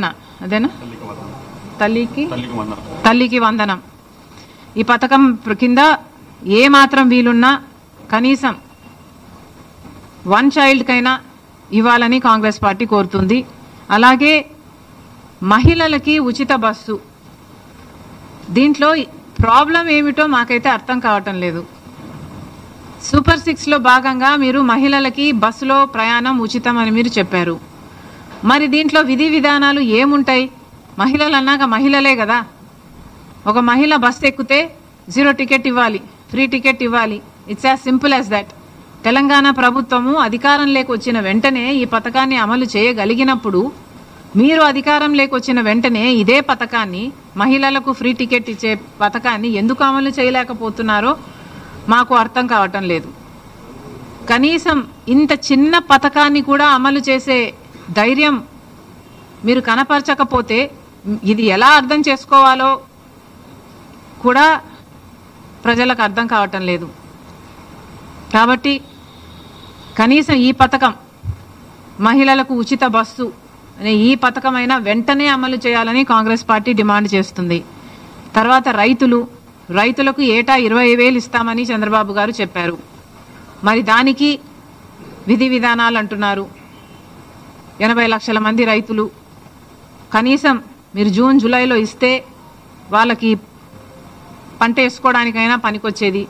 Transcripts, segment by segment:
వందన అదేనా తల్లికి వందనం ఈ పథకం కింద ఏ మాత్రం వీలున్నా కనీసం 1 చైల్డ్కైనా ఇవ్వాలని కాంగ్రెస్ పార్టీ కోరుతుంది. అలాగే మహిళలకి ఉచిత బస్సు, దీంట్లో ప్రాబ్లం ఏమిటో మాకైతే అర్థం కావటం లేదు. సూపర్ 6లో భాగంగా మీరు మహిళలకి బస్సులో ప్రయాణం ఉచితం అని మీరు చెప్పారు. మరి దీంట్లో విధి విధానాలు ఏముంటాయి? మహిళలు అన్నాక మహిళలే కదా. ఒక మహిళ బస్సు ఎక్కితే 0 టికెట్ ఇవ్వాలి, ఫ్రీ టికెట్ ఇవ్వాలి. It's as simple as that. Telangana ప్రభుత్వము అధికారంలోకి వచ్చిన వెంటనే ఈ పథకాన్ని అమలు చేయగలిగినప్పుడు మీరు అధికారంలోకి వచ్చిన వెంటనే ఇదే పథకాన్ని, మహిళలకు ఫ్రీ టికెట్ ఇచ్చే పథకాన్ని ఎందుకు అమలు చేయలేకపోతున్నారో మాకు అర్థం కావటం లేదు. కనీసం ఇంత చిన్న పథకాన్ని కూడా అమలు చేసే ధైర్యం మీరు కనపరచకపోతే ఇది ఎలా అర్థం చేసుకోవాలో కూడా ప్రజలకు అర్థం కావటం లేదు. కాబట్టి కనీసం ఈ పథకం, మహిళలకు ఉచిత బస్సు అనే ఈ పథకమైనా వెంటనే అమలు చేయాలని కాంగ్రెస్ పార్టీ డిమాండ్ చేస్తుంది. తర్వాత రైతులకు ఏటా 20,000 ఇస్తామని చంద్రబాబు గారు చెప్పారు. మరి దానికి విధి విధానాలు అంటున్నారు. 80 లక్షల మంది రైతులు, కనీసం మీరు జూన్ జూలైలో ఇస్తే వాళ్ళకి పంట వేసుకోవడానికైనా పనికొచ్చేది.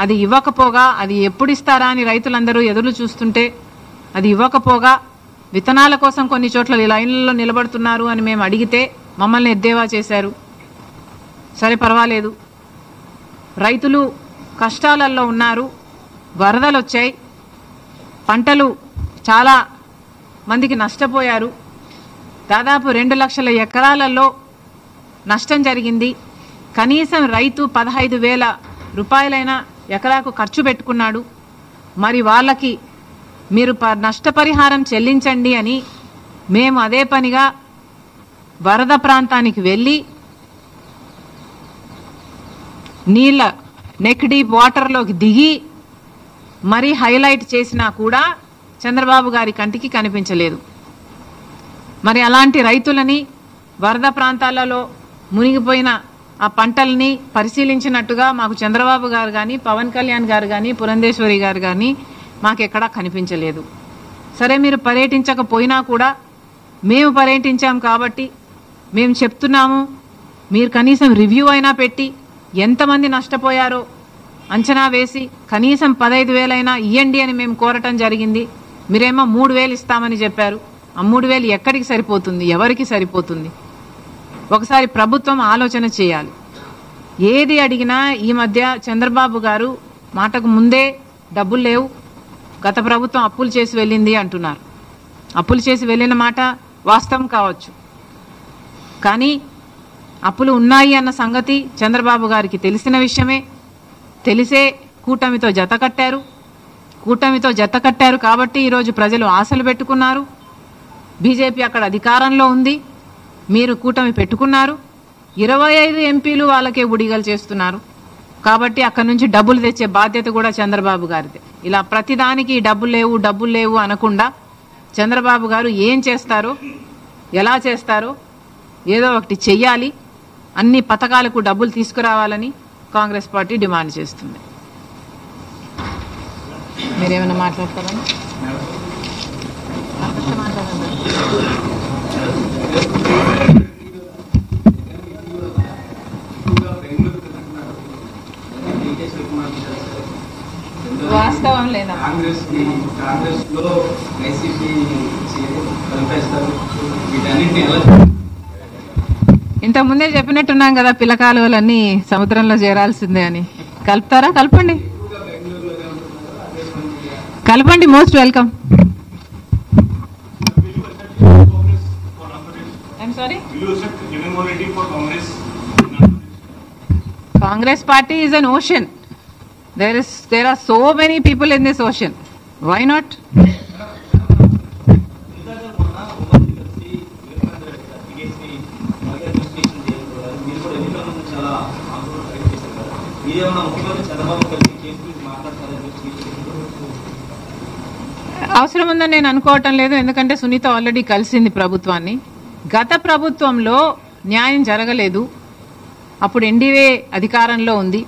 అది ఇవ్వకపోగా, అది ఎప్పుడు ఇస్తారా అని రైతులందరూ ఎదురు చూస్తుంటే అది ఇవ్వకపోగా విత్తనాల కోసం కొన్ని చోట్ల లైన్లలో నిలబడుతున్నారు అని మేము అడిగితే మమ్మల్ని ఎద్దేవా చేశారు. సరే పర్వాలేదు, రైతులు కష్టాలలో ఉన్నారు, వరదలు వచ్చాయి, పంటలు చాలా మందికి నష్టపోయారు. దాదాపు 2 లక్షల ఎకరాలలో నష్టం జరిగింది. కనీసం రైతు 15,000 రూపాయలైనా ఎకరాకు ఖర్చు పెట్టుకున్నాడు. మరి వాళ్ళకి మీరు నష్టపరిహారం చెల్లించండి అని మేము అదే పనిగా వరద ప్రాంతానికి వెళ్ళి నీళ్ళ నెక్ డీప్ వాటర్లోకి దిగి మరీ హైలైట్ చేసినా కూడా చంద్రబాబు గారి కంటికి కనిపించలేదు. మరి అలాంటి రైతులని, వరద ప్రాంతాలలో మునిగిపోయిన ఆ పంటల్ని పరిశీలించినట్టుగా మాకు చంద్రబాబు గారు కానీ, పవన్ కళ్యాణ్ గారు కానీ, పురంధేశ్వరి గారు కానీ మాకెక్కడా కనిపించలేదు. సరే మీరు పర్యటించకపోయినా కూడా మేము పర్యటించాం కాబట్టి మేము చెప్తున్నాము, మీరు కనీసం రివ్యూ అయినా పెట్టి ఎంతమంది నష్టపోయారో అంచనా వేసి కనీసం 15,000 అయినా ఇవ్వండి అని మేము కోరటం జరిగింది. మీరేమో 3,000 ఇస్తామని చెప్పారు. ఆ 3,000 ఎక్కడికి సరిపోతుంది? ఎవరికి సరిపోతుంది? ఒకసారి ప్రభుత్వం ఆలోచన చేయాలి. ఏది అడిగినా ఈ మధ్య చంద్రబాబు గారు మాటకు ముందే డబ్బులు లేవు, గత ప్రభుత్వం అప్పులు చేసి వెళ్ళింది అంటున్నారు. అప్పులు చేసి వెళ్ళిన మాట వాస్తవం కావచ్చు, కానీ అప్పులు ఉన్నాయి అన్న సంగతి చంద్రబాబు గారికి తెలిసిన విషయమే. తెలిసే కూటమితో జత కట్టారు కాబట్టి ఈరోజు ప్రజలు ఆశలు పెట్టుకున్నారు. బీజేపీ అక్కడ అధికారంలో ఉంది, మీరు కూటమి పెట్టుకున్నారు. 25 ఎంపీలు వాళ్ళకే ఉడిగలు చేస్తున్నారు. కాబట్టి అక్కడి నుంచి డబ్బులు తెచ్చే బాధ్యత కూడా చంద్రబాబు గారిదే. ఇలా ప్రతిదానికి డబ్బులు లేవు అనకుండా చంద్రబాబు గారు ఏం చేస్తారో, ఎలా చేస్తారో ఏదో ఒకటి చెయ్యాలి. అన్ని పథకాలకు డబ్బులు తీసుకురావాలని కాంగ్రెస్ పార్టీ డిమాండ్ చేస్తుంది. మీరేమైనా మాట్లాడతారా? వాస్తవం లేదా? ఇంతకుముందే చెప్పినట్టున్నాం కదా, పిల్లకాలువలన్నీ సముద్రంలో చేరాల్సిందే అని. కలుపుతారా? కలపండి. Most welcome. Congress party is an ocean. There are so many people in this ocean. Why not? అవసరం ఉందని నేను అనుకోవటం లేదు. ఎందుకంటే సునీత ఆల్రెడీ కలిసింది ప్రభుత్వాన్ని. గత ప్రభుత్వంలో న్యాయం జరగలేదు, అప్పుడు ఎన్డీఏ అధికారంలో ఉంది.